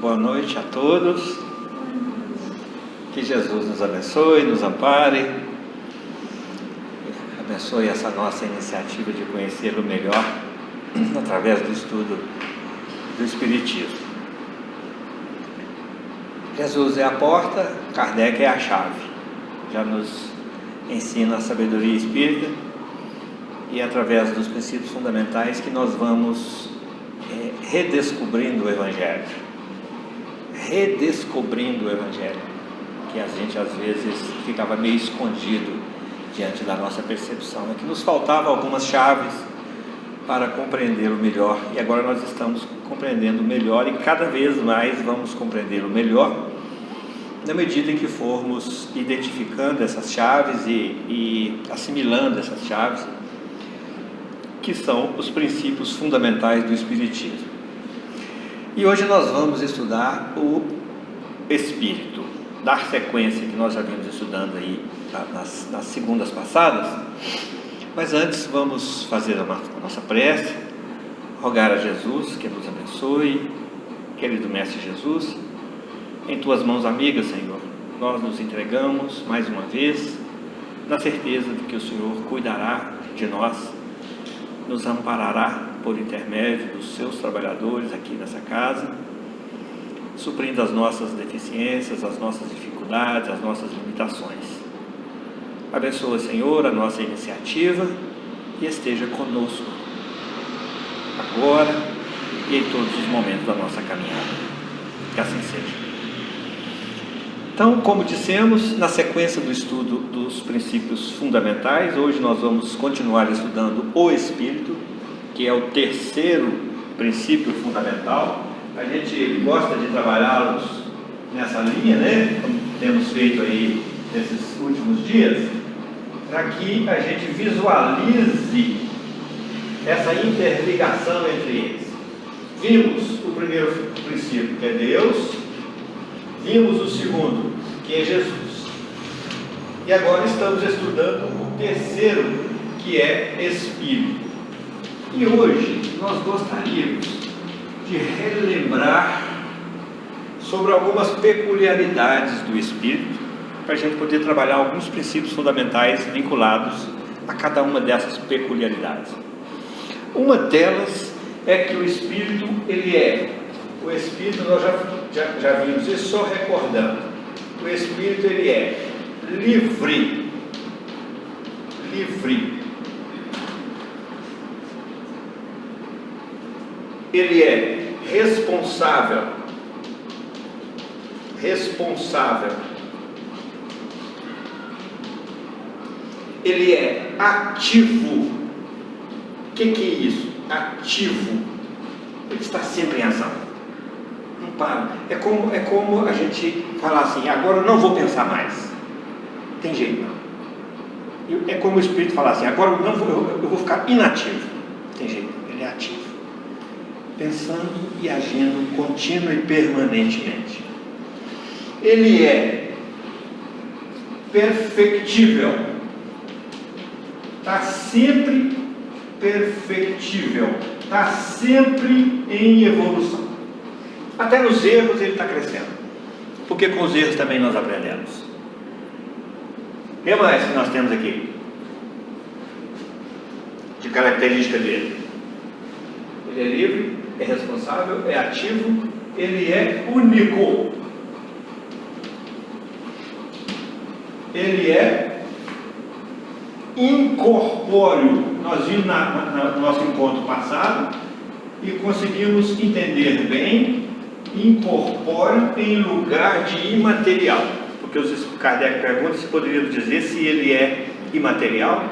Boa noite a todos. Que Jesus nos abençoe, nos ampare, abençoe essa nossa iniciativa de conhecê-lo melhor através do estudo do Espiritismo. Jesus é a porta, Kardec é a chave. Já nos ensina a sabedoria espírita e através dos princípios fundamentais que nós vamos redescobrindo o Evangelho. Redescobrindo o Evangelho, que a gente às vezes ficava meio escondido diante da nossa percepção. É que nos faltavam algumas chaves para compreendê-lo melhor, e agora nós estamos compreendendo melhor, e cada vez mais vamos compreendê-lo melhor na medida em que formos identificando essas chaves e assimilando essas chaves, que são os princípios fundamentais do Espiritismo. E hoje nós vamos estudar o Espírito, dar sequência que nós já vimos estudando aí nas segundas passadas. Mas antes vamos fazer a nossa prece, rogar a Jesus que nos abençoe. Querido Mestre Jesus, em Tuas mãos amigas, Senhor, nós nos entregamos mais uma vez, na certeza de que o Senhor cuidará de nós, nos amparará por intermédio dos Seus trabalhadores aqui nessa casa, suprindo as nossas deficiências, as nossas dificuldades, as nossas limitações. Abençoa, Senhor, a nossa iniciativa e esteja conosco, agora e em todos os momentos da nossa caminhada. Que assim seja. Então, como dissemos, na sequência do estudo dos princípios fundamentais, hoje nós vamos continuar estudando o Espírito, que é o terceiro princípio fundamental. A gente gosta de trabalhá-los nessa linha, né? Como temos feito aí nesses últimos dias, para que a gente visualize essa interligação entre eles. Vimos o primeiro princípio, que é Deus, vimos o segundo, que é Jesus, e agora estamos estudando o terceiro, que é Espírito. E hoje nós gostaríamos de relembrar sobre algumas peculiaridades do Espírito, para a gente poder trabalhar alguns princípios fundamentais vinculados a cada uma dessas peculiaridades. Uma delas é que o Espírito, o Espírito nós já vimos isso, só recordando, o Espírito ele é livre, ele é responsável, ele é ativo. O que é isso? Ativo. Ele está sempre em ação, não para. É como a gente falar assim: agora eu não vou pensar mais. Tem jeito não. É como o Espírito falar assim: agora eu vou ficar inativo. Tem jeito, ele é ativo, pensando e agindo contínua e permanentemente. Ele é perfectível, está sempre perfectível, está sempre em evolução. Até nos erros ele está crescendo, porque com os erros também nós aprendemos. O que mais que nós temos aqui de característica dele? Ele é livre, é responsável, é ativo, ele é único, ele é incorpóreo. Nós vimos no nosso encontro passado e conseguimos entender bem incorpóreo em lugar de imaterial, porque os Kardec pergunta se poderíamos dizer se ele é imaterial.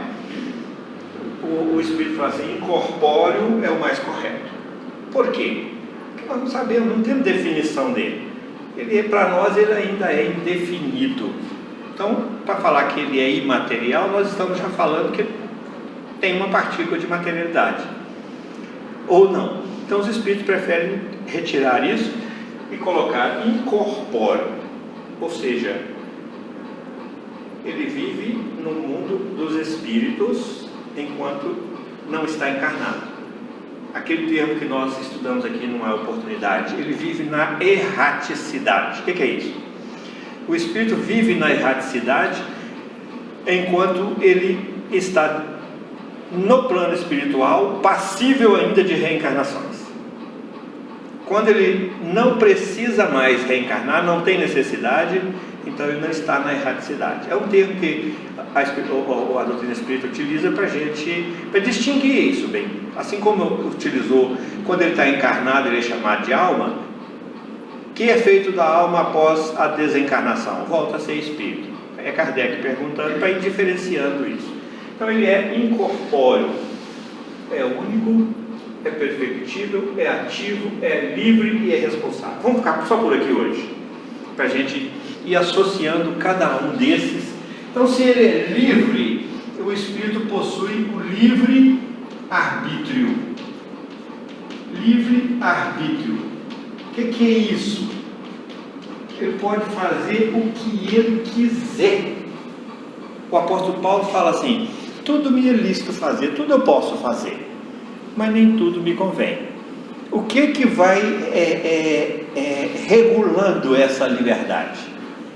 O Espírito fala assim: incorpóreo é o mais correto. Por quê? Porque nós não sabemos, não temos definição dele. Ele, para nós, ele ainda é indefinido. Então, para falar que ele é imaterial, nós estamos já falando que tem uma partícula de materialidade, ou não. Então os espíritos preferem retirar isso e colocar incorpóreo, ou seja, ele vive no mundo dos espíritos enquanto não está encarnado. Aquele termo que nós estudamos aqui numa oportunidade, ele vive na erraticidade. O que é isso? O espírito vive na erraticidade enquanto ele está no plano espiritual, passível ainda de reencarnações. Quando ele não precisa mais reencarnar, não tem necessidade, então ele não está na erraticidade. É um termo que a doutrina espírita utiliza para distinguir isso bem. Assim como utilizou, quando ele está encarnado, ele é chamado de alma. O que é feito da alma após a desencarnação? Volta a ser espírito. É Kardec perguntando, para ir diferenciando isso. Então ele é incorpóreo, é único, é perfectível, é ativo, é livre e é responsável. Vamos ficar só por aqui hoje, para a gente ir associando cada um desses. Então, se ele é livre, o espírito possui o livre arbítrio. Livre arbítrio. O que é isso? Ele pode fazer o que ele quiser. O apóstolo Paulo fala assim: tudo me é lícito fazer, tudo eu posso fazer, mas nem tudo me convém. O que vai regulando essa liberdade,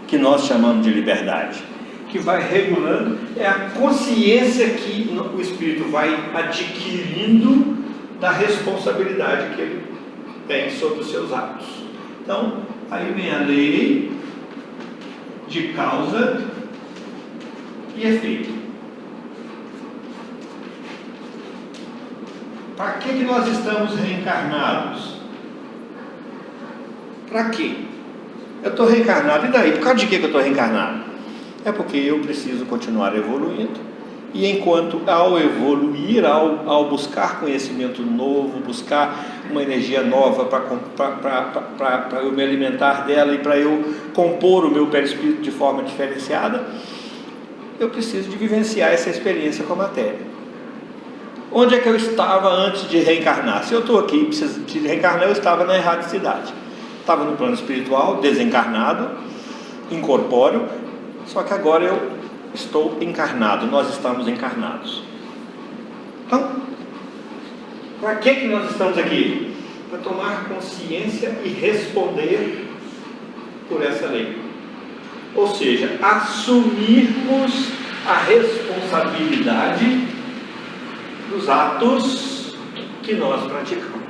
que nós chamamos de liberdade? Que vai regulando é a consciência que o espírito vai adquirindo da responsabilidade que ele tem sobre os seus atos. Então, aí vem a lei de causa e efeito. Para que nós estamos reencarnados? Para quê? Eu estou reencarnado, e daí? Por causa de que eu estou reencarnado? É porque eu preciso continuar evoluindo, e enquanto ao evoluir, ao buscar conhecimento novo, buscar uma energia nova para eu me alimentar dela e para eu compor o meu perispírito de forma diferenciada, eu preciso de vivenciar essa experiência com a matéria. Onde é que eu estava antes de reencarnar? Se eu estou aqui e preciso de reencarnar, eu estava na erraticidade. Estava no plano espiritual, desencarnado, incorpóreo, só que agora eu estou encarnado, nós estamos encarnados. Então, para que nós estamos aqui? Para tomar consciência e responder por essa lei. Ou seja, assumirmos a responsabilidade dos atos que nós praticamos.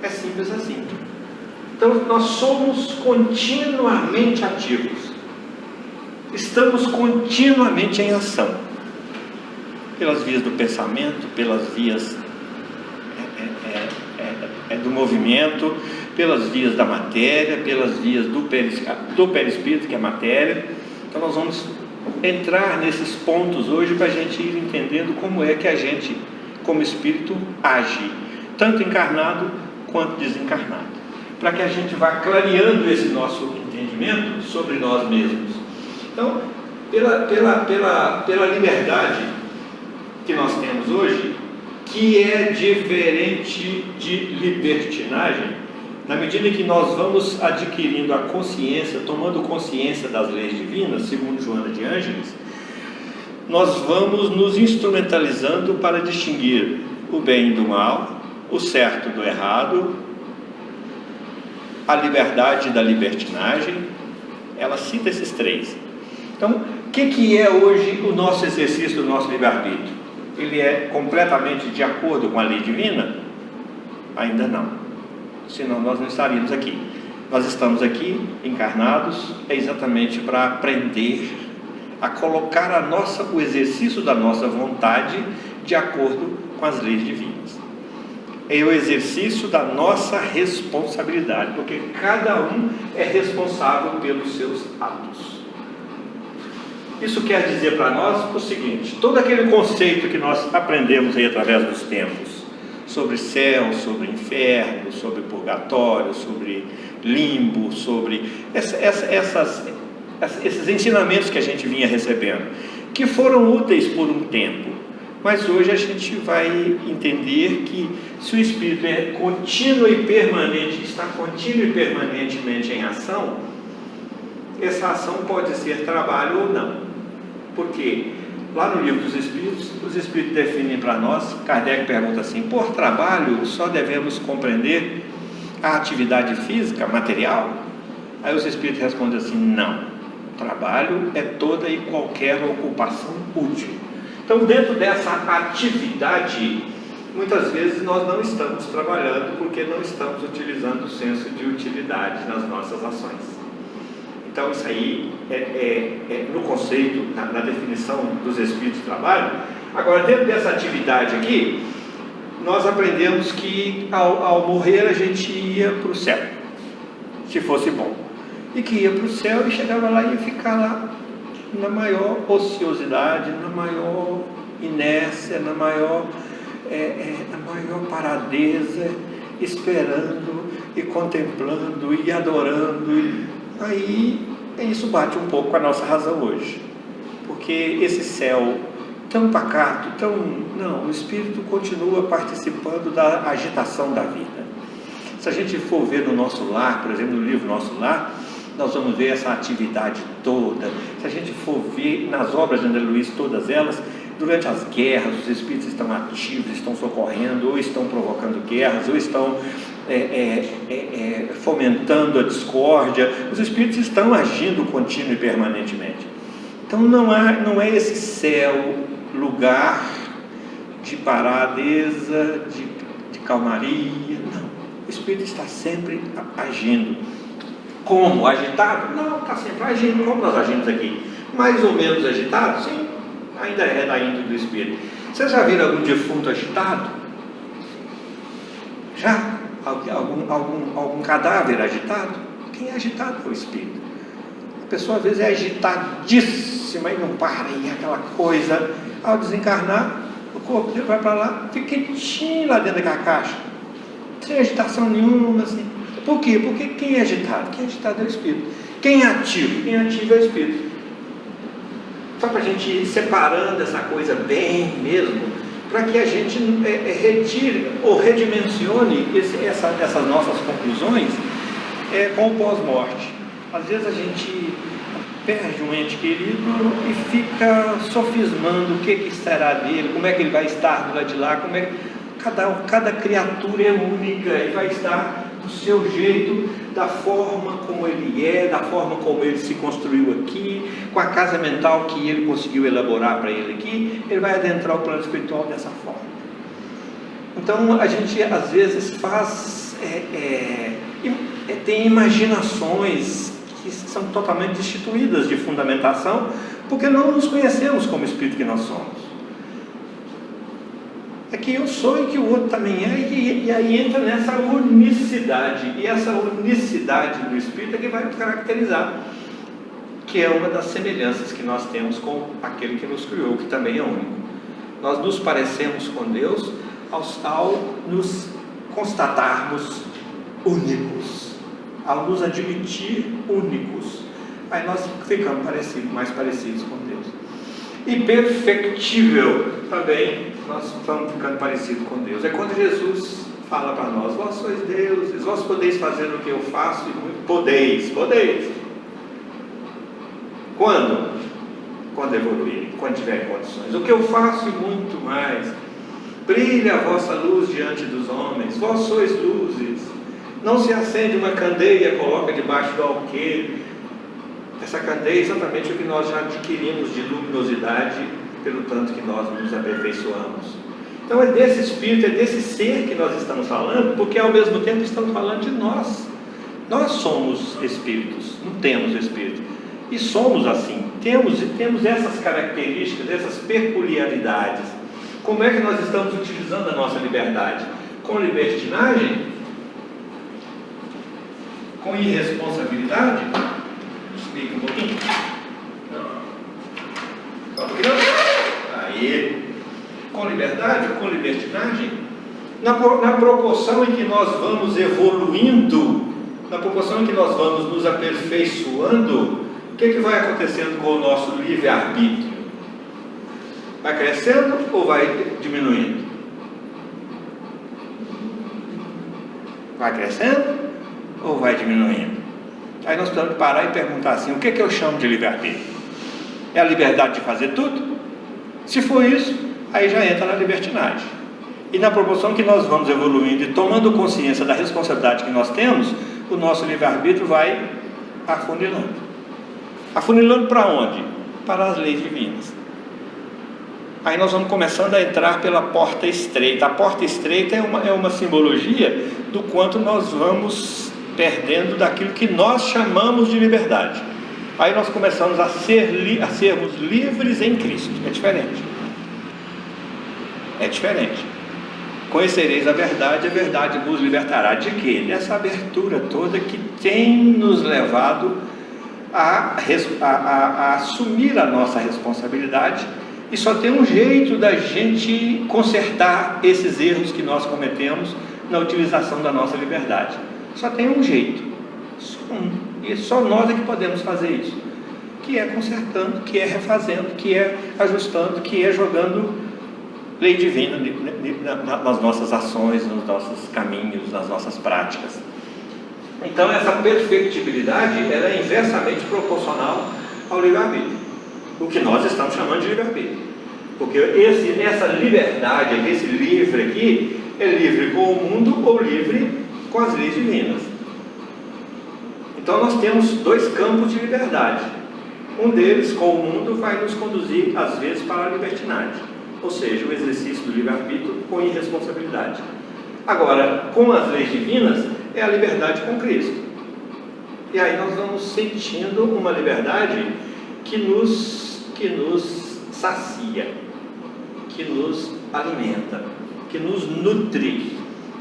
É simples assim. Então nós somos continuamente ativos, estamos continuamente em ação, pelas vias do pensamento, pelas vias do movimento, pelas vias da matéria, pelas vias do perispírito, que é a matéria. Então nós vamos entrar nesses pontos hoje para a gente ir entendendo como é que a gente, como espírito, age, tanto encarnado quanto desencarnado, para que a gente vá clareando esse nosso entendimento sobre nós mesmos. Então, pela liberdade que nós temos hoje, que é diferente de libertinagem, na medida em que nós vamos adquirindo a consciência, tomando consciência das leis divinas, segundo Joana de Ângeles, nós vamos nos instrumentalizando para distinguir o bem do mal, o certo do errado, a liberdade da libertinagem. Ela cita esses três. Então, o que é hoje o nosso exercício do nosso livre-arbítrio? Ele é completamente de acordo com a lei divina? Ainda não. Senão nós não estaríamos aqui. Nós estamos aqui encarnados exatamente para aprender a colocar o exercício da nossa vontade de acordo com as leis divinas. É o exercício da nossa responsabilidade, porque cada um é responsável pelos seus atos. Isso quer dizer para nós o seguinte: todo aquele conceito que nós aprendemos aí através dos tempos, sobre céu, sobre inferno, sobre purgatório, sobre limbo, sobre esses ensinamentos que a gente vinha recebendo, que foram úteis por um tempo, Mas hoje a gente vai entender que se o Espírito é contínuo e permanente, está contínuo e permanentemente em ação, essa ação pode ser trabalho ou não. Porque lá no livro dos Espíritos, os Espíritos definem para nós, Kardec pergunta assim: por trabalho só devemos compreender a atividade física, material? Aí os Espíritos respondem assim: não, trabalho é toda e qualquer ocupação útil. Então, dentro dessa atividade, muitas vezes nós não estamos trabalhando porque não estamos utilizando o senso de utilidade nas nossas ações. Então, isso aí é no conceito, na definição dos Espíritos de trabalho. Agora, dentro dessa atividade aqui, nós aprendemos que ao morrer a gente ia para o céu, se fosse bom, e que ia para o céu e chegava lá e ia ficar lá na maior ociosidade, na maior inércia, na maior paradeza, esperando e contemplando e adorando. Aí isso bate um pouco com a nossa razão hoje, porque esse céu tão pacato, o Espírito continua participando da agitação da vida. Se a gente for ver no nosso lar, por exemplo, no livro Nosso Lar, nós vamos ver essa atividade toda. Se a gente for ver nas obras de André Luiz, todas elas, durante as guerras, os Espíritos estão ativos, estão socorrendo, ou estão provocando guerras, ou estão fomentando a discórdia. Os Espíritos estão agindo contínuo e permanentemente. Então não é esse céu lugar de paradeza, de calmaria, não. O Espírito está sempre agindo. Como? Agitado? Não, está sempre agindo. Como nós agimos aqui? Mais ou menos agitado? Sim, ainda é da índole do Espírito. Vocês já viram algum defunto agitado? Já? Algum cadáver agitado? Quem é agitado é o Espírito. A pessoa às vezes é agitadíssima e não para, e aquela coisa. Ao desencarnar, o corpo dele vai para lá, fica quietinho lá dentro daquela caixa, sem agitação nenhuma, assim. Por quê? Porque quem é agitado? Quem é agitado é o Espírito. Quem é ativo? Quem é ativo é o Espírito. Só para a gente ir separando essa coisa bem mesmo, para que a gente retire ou redimensione essas nossas conclusões com o pós-morte. Às vezes a gente perde um ente querido e fica sofismando o que será dele, como é que ele vai estar do lado de lá, como é que cada criatura é única e vai estar do seu jeito, da forma como ele é, da forma como ele se construiu aqui, com a casa mental que ele conseguiu elaborar para ele aqui, ele vai adentrar o plano espiritual dessa forma. Então a gente às vezes faz tem imaginações que são totalmente destituídas de fundamentação, porque não nos conhecemos como espírito que nós somos. É que eu sou e que o outro também é, e aí entra nessa unicidade, e essa unicidade do Espírito é que vai nos caracterizar, que é uma das semelhanças que nós temos com aquele que nos criou, que também é único. Nós nos parecemos com Deus ao nos constatarmos únicos, ao nos admitir únicos, aí nós ficamos mais parecidos com Deus. E perfectível também, nós estamos ficando parecidos com Deus. É quando Jesus fala para nós: vós sois deuses, vós podeis fazer o que eu faço, e muito podeis. Quando? Quando evoluir, quando tiver condições. O que eu faço e muito mais. Brilha a vossa luz diante dos homens, vós sois luzes. Não se acende uma candeia, coloca debaixo do alqueire. Essa candeia é exatamente o que nós já adquirimos de luminosidade, pelo tanto que nós nos aperfeiçoamos. Então é desse espírito, é desse ser que nós estamos falando, porque ao mesmo tempo estamos falando de nós. Nós somos espíritos, não temos espírito. E somos assim, temos essas características, essas peculiaridades. Como é que nós estamos utilizando a nossa liberdade? Com libertinagem? Com irresponsabilidade? Explica um pouquinho. Aí, com liberdade, com libertinagem, na proporção em que nós vamos evoluindo, na proporção em que nós vamos nos aperfeiçoando, o que vai acontecendo com o nosso livre-arbítrio? Vai crescendo ou vai diminuindo? Vai crescendo ou vai diminuindo? Aí nós precisamos parar e perguntar assim: o que eu chamo de livre-arbítrio? É a liberdade de fazer tudo? Se for isso, aí já entra na libertinagem. E na proporção que nós vamos evoluindo e tomando consciência da responsabilidade que nós temos, o nosso livre-arbítrio vai afunilando. Afunilando para onde? Para as leis divinas. Aí nós vamos começando a entrar pela porta estreita. A porta estreita é uma simbologia do quanto nós vamos perdendo daquilo que nós chamamos de liberdade. Aí nós começamos a sermos livres em Cristo. É diferente. É diferente. Conhecereis a verdade vos libertará. De quê? Dessa abertura toda que tem nos levado a assumir a nossa responsabilidade. E só tem um jeito da gente consertar esses erros que nós cometemos na utilização da nossa liberdade. Só tem um jeito, só um. E só nós é que podemos fazer isso. Que é consertando, que é refazendo, que é ajustando, que é jogando lei divina nas nossas ações, nos nossos caminhos, nas nossas práticas. Então essa perfectibilidade ela é inversamente proporcional ao livre-arbítrio. O que nós estamos chamando de livre-arbítrio. Porque essa liberdade, esse livre aqui, é livre com o mundo ou livre com as leis divinas. Então nós temos dois campos de liberdade. Um deles, com o mundo, vai nos conduzir, às vezes, para a libertinagem. Ou seja, o exercício do livre-arbítrio com irresponsabilidade. Agora, com as leis divinas, é a liberdade com Cristo. E aí nós vamos sentindo uma liberdade que nos sacia, que nos alimenta, que nos nutre,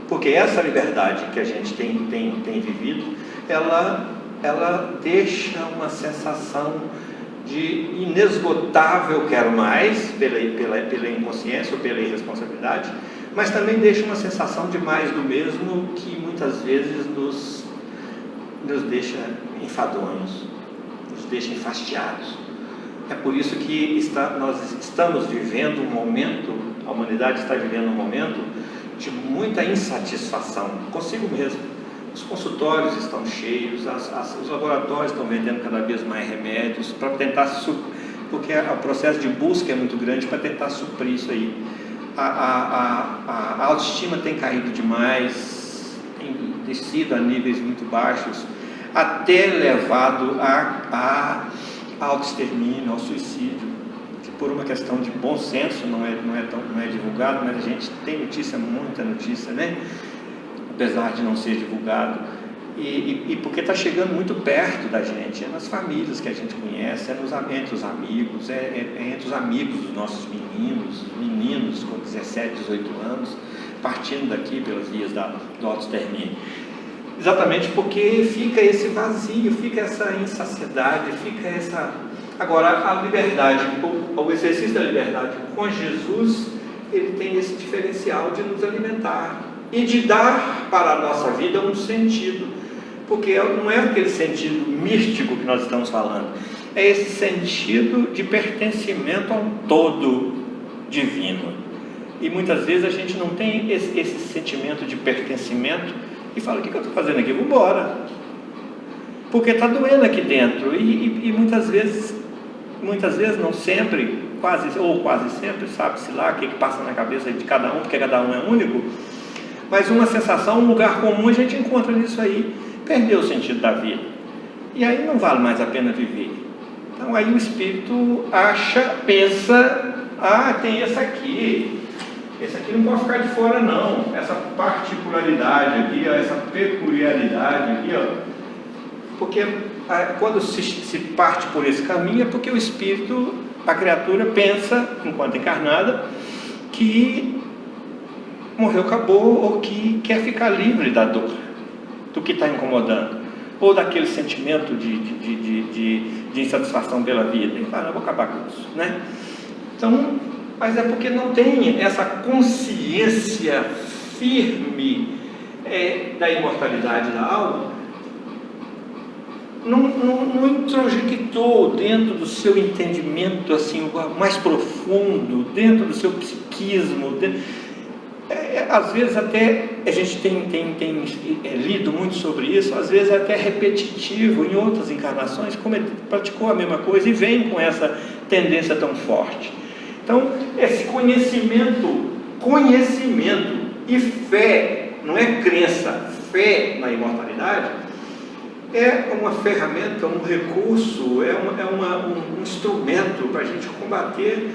porque essa liberdade que a gente tem vivido, ela deixa uma sensação de inesgotável quero mais, pela inconsciência ou pela irresponsabilidade, mas também deixa uma sensação de mais do mesmo que muitas vezes nos deixa enfadonhos, nos deixa enfastiados. É por isso que nós estamos vivendo um momento, a humanidade está vivendo um momento de muita insatisfação consigo mesmo. Os consultórios estão cheios, os laboratórios estão vendendo cada vez mais remédios para tentar porque o processo de busca é muito grande para tentar suprir isso aí. A autoestima tem caído demais, tem descido a níveis muito baixos, até levado a autoextermínio, ao suicídio, que por uma questão de bom senso não é divulgado, mas a gente tem muita notícia, né? Apesar de não ser divulgado, e porque está chegando muito perto da gente, é nas famílias que a gente conhece, entre os amigos, entre os amigos dos nossos meninos com 17, 18 anos, partindo daqui pelas vias do autoextermínio. Exatamente porque fica esse vazio, fica essa insaciedade, fica essa... Agora, a liberdade, o exercício da liberdade com Jesus, ele tem esse diferencial de nos alimentar e de dar para a nossa vida um sentido, porque não é aquele sentido místico que nós estamos falando, é esse sentido de pertencimento a um todo divino. E muitas vezes a gente não tem esse sentimento de pertencimento e fala: o que eu estou fazendo aqui? Vou embora, porque está doendo aqui dentro. E muitas vezes não sempre, quase sempre, sabe-se lá o que passa na cabeça de cada um, porque cada um é único, mas uma sensação, um lugar comum a gente encontra nisso aí. Perdeu o sentido da vida, e aí não vale mais a pena viver. Então aí o espírito pensa, tem esse aqui não pode ficar de fora não, essa particularidade aqui, essa peculiaridade aqui, porque quando se parte por esse caminho é porque o espírito, a criatura pensa, enquanto encarnada, que morreu, acabou, ou que quer ficar livre da dor, do que está incomodando, ou daquele sentimento de insatisfação pela vida. Ele fala: eu vou acabar com isso, né? Então, mas é porque não tem essa consciência firme da imortalidade da alma, não introjectou dentro do seu entendimento assim, mais profundo, dentro do seu psiquismo. Às vezes até a gente tem lido muito sobre isso, às vezes é até repetitivo em outras encarnações, praticou a mesma coisa e vem com essa tendência tão forte. Então, esse conhecimento e fé, não é crença, fé na imortalidade, é uma ferramenta, um recurso, um instrumento para a gente combater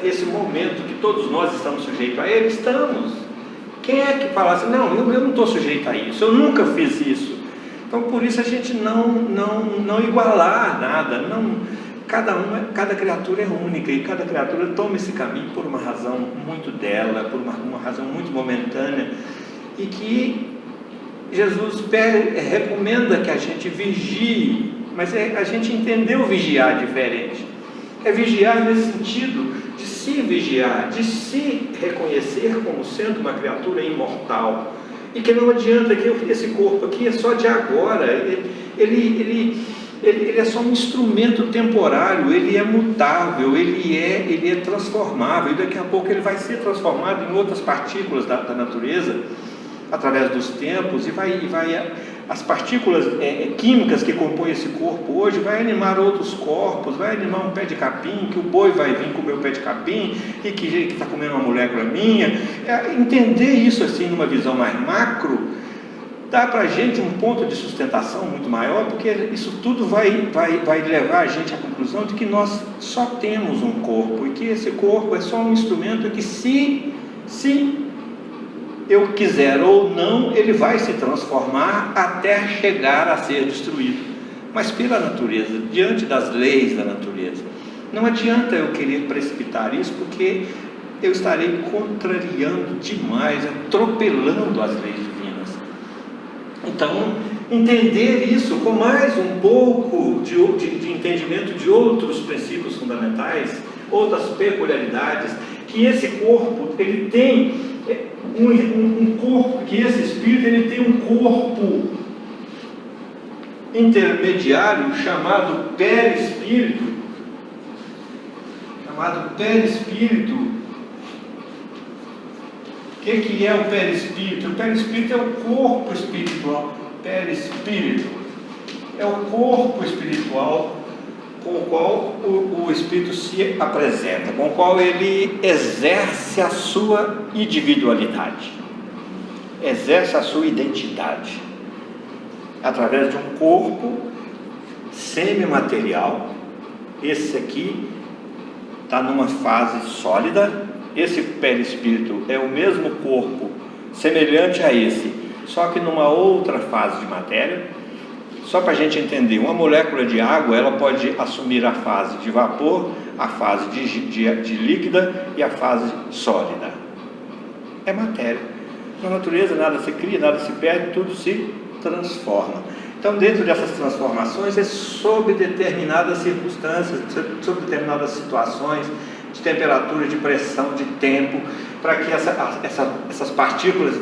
esse momento que todos nós estamos sujeitos a ele. Estamos. Quem é que fala assim, não, eu não estou sujeito a isso, eu nunca fiz isso. Então, por isso a gente não igualar nada, cada criatura é única e cada criatura toma esse caminho por uma razão muito dela, por uma razão muito momentânea, e que Jesus recomenda que a gente vigie, mas a gente entendeu vigiar diferente. É vigiar nesse sentido de se vigiar, de se reconhecer como sendo uma criatura imortal, e que não adianta que esse corpo aqui é só de agora, ele é só um instrumento temporário, ele é mutável, ele é transformável, e daqui a pouco ele vai ser transformado em outras partículas da natureza, através dos tempos, e as partículas químicas que compõem esse corpo hoje vai animar outros corpos, vai animar um pé de capim, que o boi vai vir comer o pé de capim, e que está comendo uma molécula minha. Entender isso assim numa visão mais macro dá para a gente um ponto de sustentação muito maior, porque isso tudo vai levar a gente à conclusão de que nós só temos um corpo, e que esse corpo é só um instrumento que se eu quiser ou não, ele vai se transformar até chegar a ser destruído, mas pela natureza, diante das leis da natureza. Não adianta eu querer precipitar isso, porque eu estarei contrariando demais, atropelando as leis divinas. Então, entender isso com mais um pouco de entendimento de outros princípios fundamentais, outras peculiaridades, que esse corpo, ele tem um corpo, que esse espírito, ele tem um corpo intermediário chamado perispírito, O que é o perispírito? O perispírito é o corpo espiritual. Perispírito é o corpo espiritual com o qual o espírito se apresenta, com o qual ele exerce a sua individualidade, exerce a sua identidade, através de um corpo semimaterial. Esse aqui está numa fase sólida. Esse perispírito é o mesmo corpo, semelhante a esse, só que numa outra fase de matéria. Só para a gente entender, uma molécula de água, ela pode assumir a fase de vapor, a fase de líquida e a fase sólida. É matéria. Na natureza nada se cria, nada se perde, tudo se transforma. Então, dentro dessas transformações, é sob determinadas circunstâncias, sob determinadas situações, de temperatura, de pressão, de tempo, para que essas partículas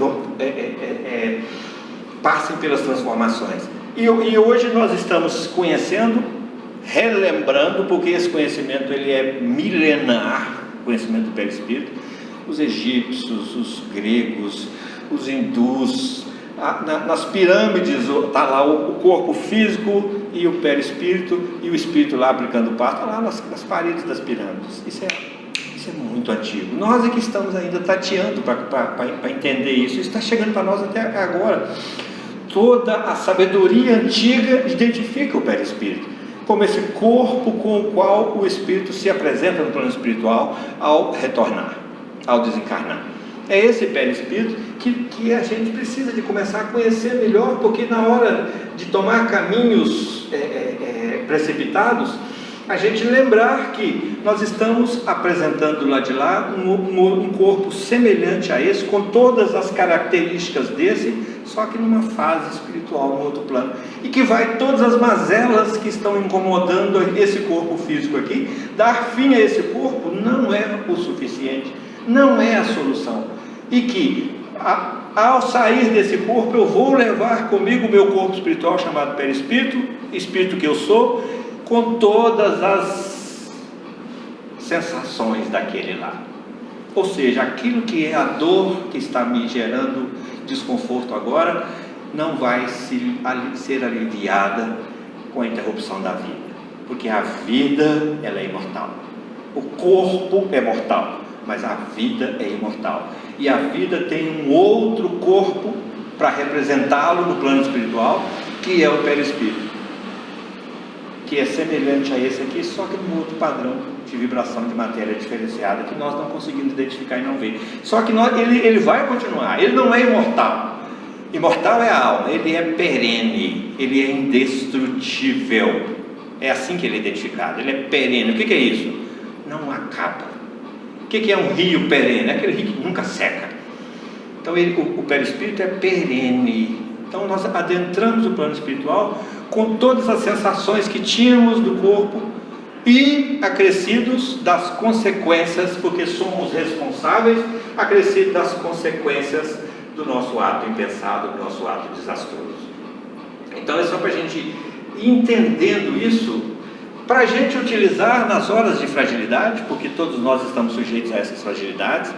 passem pelas transformações. E hoje nós estamos conhecendo, relembrando, porque esse conhecimento ele é milenar, o conhecimento do perispírito. Os egípcios, os gregos, os hindus, nas pirâmides está lá o corpo físico e o perispírito, e o espírito lá aplicando o parto, está lá nas paredes das pirâmides. Isso é muito antigo. Nós é que estamos ainda tateando para entender isso. Isso está chegando para nós até agora. Toda a sabedoria antiga identifica o perispírito como esse corpo com o qual o espírito se apresenta no plano espiritual ao retornar, ao desencarnar. É esse perispírito que a gente precisa de começar a conhecer melhor, porque na hora de tomar caminhos precipitados, a gente lembrar que nós estamos apresentando lá de lá um corpo semelhante a esse, com todas as características desse, só que numa fase espiritual, no outro plano, e que vai todas as mazelas que estão incomodando esse corpo físico aqui. Dar fim a esse corpo não é o suficiente, não é a solução, e que ao sair desse corpo, eu vou levar comigo o meu corpo espiritual, chamado perispírito, espírito que eu sou, com todas as sensações daquele lá. Ou seja, aquilo que é a dor que está me gerando desconforto agora, não vai ser aliviada com a interrupção da vida, porque a vida, ela é imortal. O corpo é mortal, mas a vida é imortal, e a vida tem um outro corpo para representá-lo no plano espiritual, que é o perispírito, que é semelhante a esse aqui, só que num outro padrão de vibração de matéria diferenciada, que nós não conseguimos identificar e não ver. Só que ele vai continuar, ele não é imortal. Imortal é a alma, ele é perene, ele é indestrutível. É assim que ele é identificado, ele é perene. O que é isso? Não acaba. O que é um rio perene? É aquele rio que nunca seca. Então o perispírito é perene. Então nós adentramos o plano espiritual com todas as sensações que tínhamos do corpo e acrescidos das consequências, porque somos responsáveis, acrescidos das consequências do nosso ato impensado, do nosso ato desastroso. Então é só para a gente ir entendendo isso, para a gente utilizar nas horas de fragilidade, porque todos nós estamos sujeitos a essas fragilidades,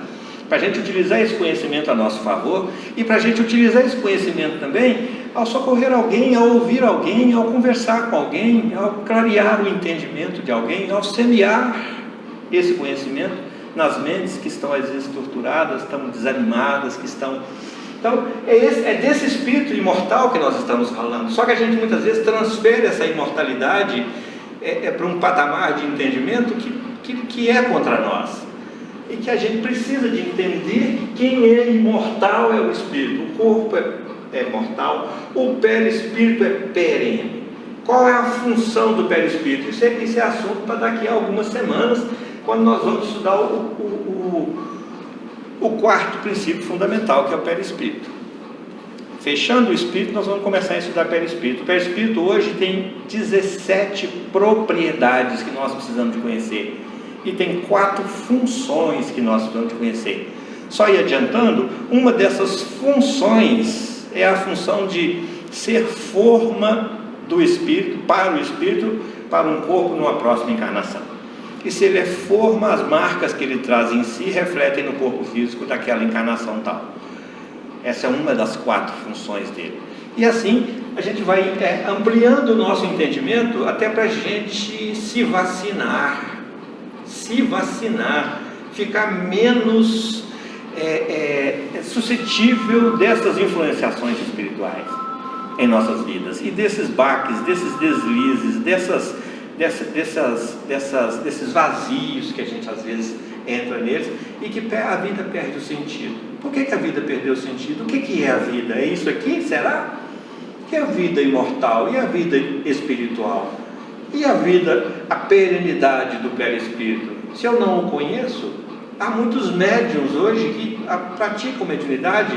para a gente utilizar esse conhecimento a nosso favor, e para a gente utilizar esse conhecimento também ao socorrer alguém, ao ouvir alguém, ao conversar com alguém, ao clarear o entendimento de alguém, ao semear esse conhecimento nas mentes que estão às vezes torturadas, estão desanimadas, que estão... Então é desse espírito imortal que nós estamos falando, só que a gente muitas vezes transfere essa imortalidade para um patamar de entendimento que é contra nós, e que a gente precisa de entender que quem é imortal é o espírito, o corpo é mortal, o perispírito é perene. Qual é a função do perispírito? Isso é assunto para daqui a algumas semanas, quando nós vamos estudar o quarto princípio fundamental, que é o perispírito. Fechando o espírito, nós vamos começar a estudar perispírito. O perispírito hoje tem 17 propriedades que nós precisamos de conhecer, e tem 4 funções que nós precisamos de conhecer. Só ir adiantando, uma dessas funções é a função de ser forma do espírito, para um corpo numa próxima encarnação. E se ele é forma, as marcas que ele traz em si refletem no corpo físico daquela encarnação tal. Essa é uma das 4 funções dele. E assim a gente vai ampliando o nosso entendimento até para a gente se vacinar, ficar menos suscetível dessas influenciações espirituais em nossas vidas, e desses baques, desses deslizes, desses vazios que a gente às vezes entra neles, e que a vida perde o sentido. Por que a vida perdeu o sentido? O que é a vida? É isso aqui? Será? Que é a vida imortal? E a vida espiritual? E a vida, a perenidade do perispírito? Se eu não o conheço, há muitos médiuns hoje que praticam mediunidade,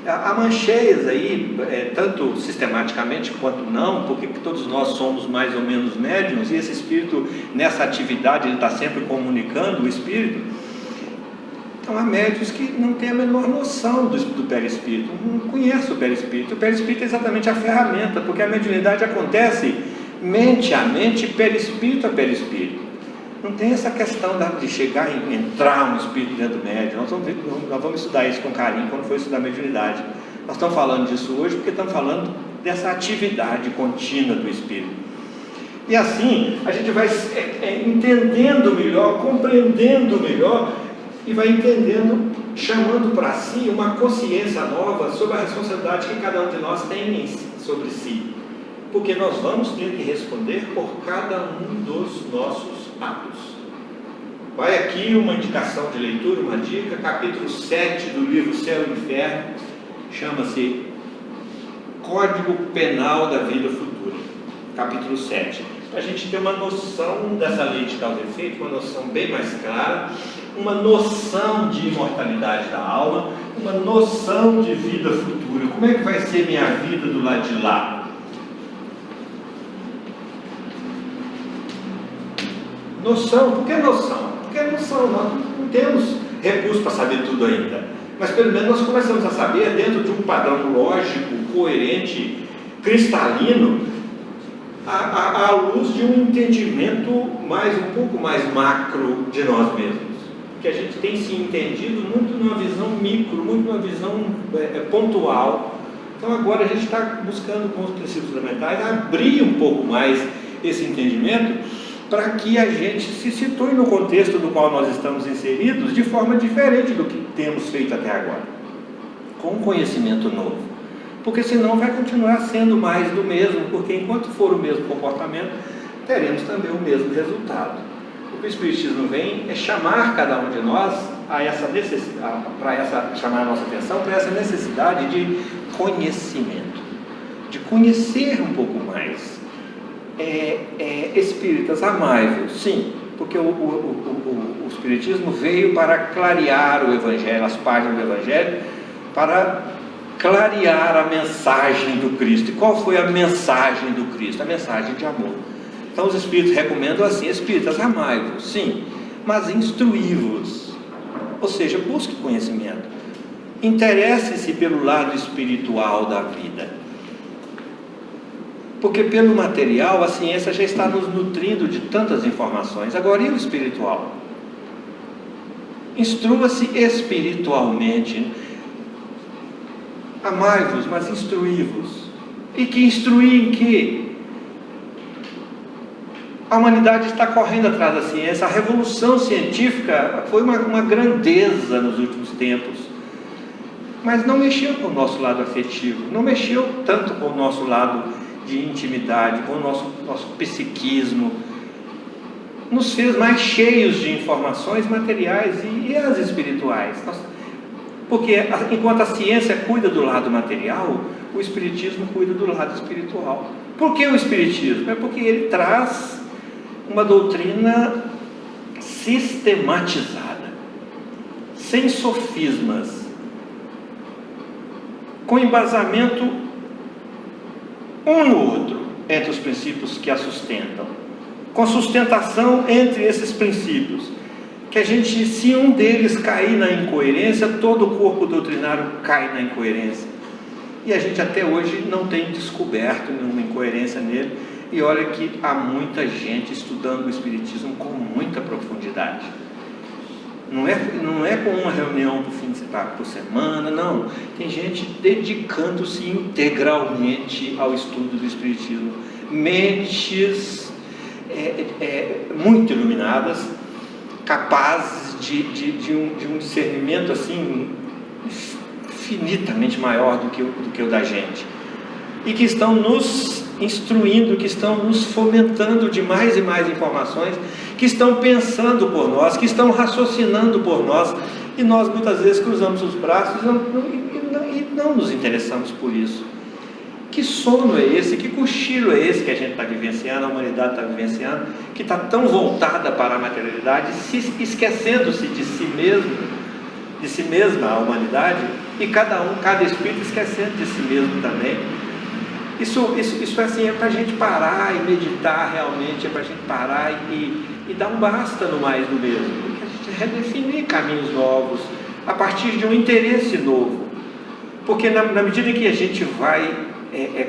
há mancheias aí, tanto sistematicamente quanto não, porque todos nós somos mais ou menos médiuns, e esse espírito, nessa atividade, ele está sempre comunicando o espírito. Então há médiuns que não têm a menor noção do perispírito, não conhecem o perispírito. O perispírito é exatamente a ferramenta, porque a mediunidade acontece mente a mente, perispírito a perispírito. Não tem essa questão de chegar e entrar um espírito dentro do médium. Nós vamos estudar isso com carinho quando for estudar mediunidade. Nós estamos falando disso hoje porque estamos falando dessa atividade contínua do espírito. E assim a gente vai entendendo melhor, compreendendo melhor, e vai entendendo, chamando para si uma consciência nova sobre a responsabilidade que cada um de nós tem sobre si. Porque nós vamos ter que responder por cada um dos nossos atos. Vai aqui uma indicação de leitura, uma dica, capítulo 7 do livro Céu e Inferno, chama-se Código Penal da Vida Futura, capítulo 7. Para a gente ter uma noção dessa lei de causa e efeito, uma noção bem mais clara, uma noção de imortalidade da alma, uma noção de vida futura. Como é que vai ser minha vida do lado de lá? Noção, por que noção? Porque noção, nós não temos recurso para saber tudo ainda. mas pelo menos nós começamos a saber, dentro de um padrão lógico, coerente, cristalino, à luz de um entendimento um pouco mais macro de nós mesmos. Que a gente tem se entendido muito numa visão micro, muito numa visão pontual. Então agora a gente está buscando com os princípios fundamentais abrir um pouco mais esse entendimento para que a gente se situe no contexto no qual nós estamos inseridos de forma diferente do que temos feito até agora, com um conhecimento novo. Porque senão vai continuar sendo mais do mesmo, porque enquanto for o mesmo comportamento, teremos também o mesmo resultado. O que o Espiritismo vem é chamar cada um de nós a essa necessidade, chamar a nossa atenção para essa necessidade de conhecimento, de conhecer um pouco mais. Espíritas, amai-vos, sim, porque o Espiritismo veio para clarear o Evangelho, as páginas do Evangelho, para clarear a mensagem do Cristo. E qual foi a mensagem do Cristo? A mensagem de amor. Então os Espíritos recomendam assim: Espíritas, amai-vos, sim, mas instruí-vos, ou seja, busque conhecimento, interesse-se pelo lado espiritual da vida. Porque pelo material a ciência já está nos nutrindo de tantas informações. Agora, e o espiritual? Instrua-se espiritualmente. Amai-vos, mas instruí-vos. E que instruir em quê? A humanidade está correndo atrás da ciência. A revolução científica foi uma grandeza nos últimos tempos. Mas não mexeu com o nosso lado afetivo. Não mexeu tanto com o nosso lado de intimidade, com o nosso psiquismo, nos fez mais cheios de informações materiais e as espirituais. Porque enquanto a ciência cuida do lado material, o Espiritismo cuida do lado espiritual. Por que o Espiritismo? É porque ele traz uma doutrina sistematizada, sem sofismas, com embasamento um no outro, entre os princípios que a sustentam, com sustentação entre esses princípios, que a gente, se um deles cair na incoerência, todo o corpo doutrinário cai na incoerência, e a gente até hoje não tem descoberto nenhuma incoerência nele, e olha que há muita gente estudando o Espiritismo com muita profundidade. Não é com uma reunião por semana, não. Tem gente dedicando-se integralmente ao estudo do Espiritismo. Mentes muito iluminadas, capazes de um discernimento assim infinitamente maior do que o da gente. E que estão nos instruindo, que estão nos fomentando de mais e mais informações, que estão pensando por nós, que estão raciocinando por nós, e nós muitas vezes cruzamos os braços e não nos interessamos por isso. Que sono é esse, que cochilo é esse que a gente está vivenciando, a humanidade está vivenciando, que está tão voltada para a materialidade, esquecendo-se de si mesmo, de si mesma a humanidade, e cada espírito esquecendo de si mesmo também. Isso assim, é para a gente parar e meditar realmente, é para a gente parar e dar um basta no mais do mesmo, porque a gente redefinir caminhos novos, a partir de um interesse novo, porque na medida que a gente vai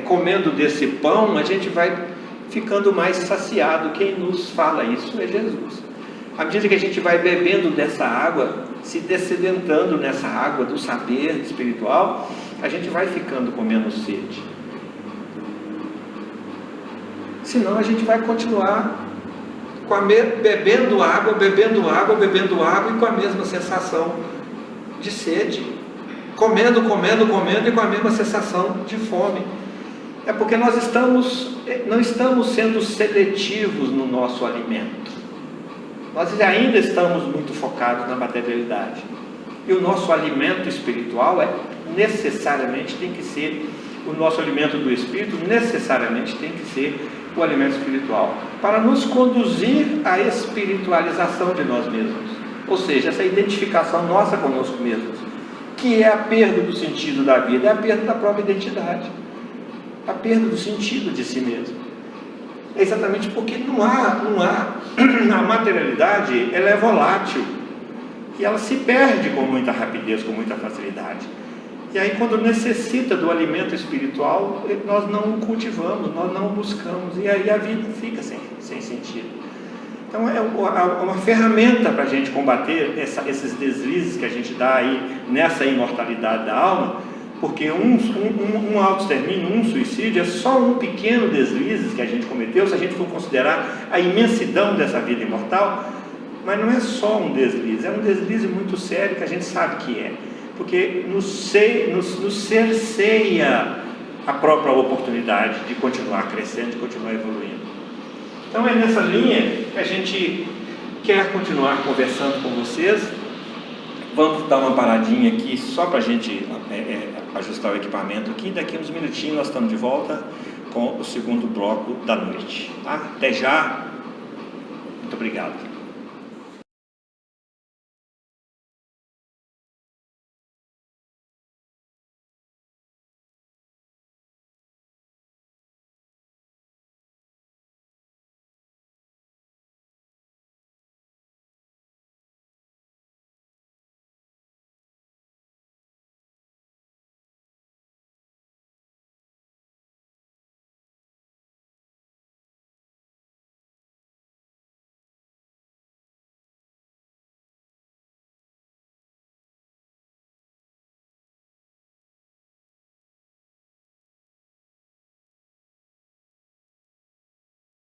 comendo desse pão, a gente vai ficando mais saciado. Quem nos fala isso é Jesus. À medida que a gente vai bebendo dessa água, se dessedentando nessa água do saber espiritual, a gente vai ficando com menos sede. Senão a gente vai continuar bebendo água e com a mesma sensação de sede, comendo e com a mesma sensação de fome. É porque nós não estamos sendo seletivos no nosso alimento. Nós ainda estamos muito focados na materialidade, e o nosso alimento espiritual necessariamente tem que ser, o nosso alimento do Espírito necessariamente tem que ser o alimento espiritual, para nos conduzir à espiritualização de nós mesmos, ou seja, essa identificação nossa conosco mesmos, que é a perda do sentido da vida, é a perda da própria identidade, a perda do sentido de si mesmo. É exatamente porque não há a materialidade, ela é volátil, e ela se perde com muita rapidez, com muita facilidade. E aí, quando necessita do alimento espiritual, nós não o cultivamos, nós não o buscamos, e aí a vida fica sem sentido. Então, é uma ferramenta para a gente combater esses deslizes que a gente dá aí nessa imortalidade da alma, porque um autoextermínio, um suicídio, é só um pequeno deslize que a gente cometeu, se a gente for considerar a imensidão dessa vida imortal. Mas não é só um deslize, é um deslize muito sério que a gente sabe que é, porque nos cerceia a própria oportunidade de continuar crescendo, de continuar evoluindo. Então é nessa linha que a gente quer continuar conversando com vocês. Vamos dar uma paradinha aqui só para a gente ajustar o equipamento aqui. Daqui a uns minutinhos nós estamos de volta com o segundo bloco da noite. Tá? Até já. Muito obrigado.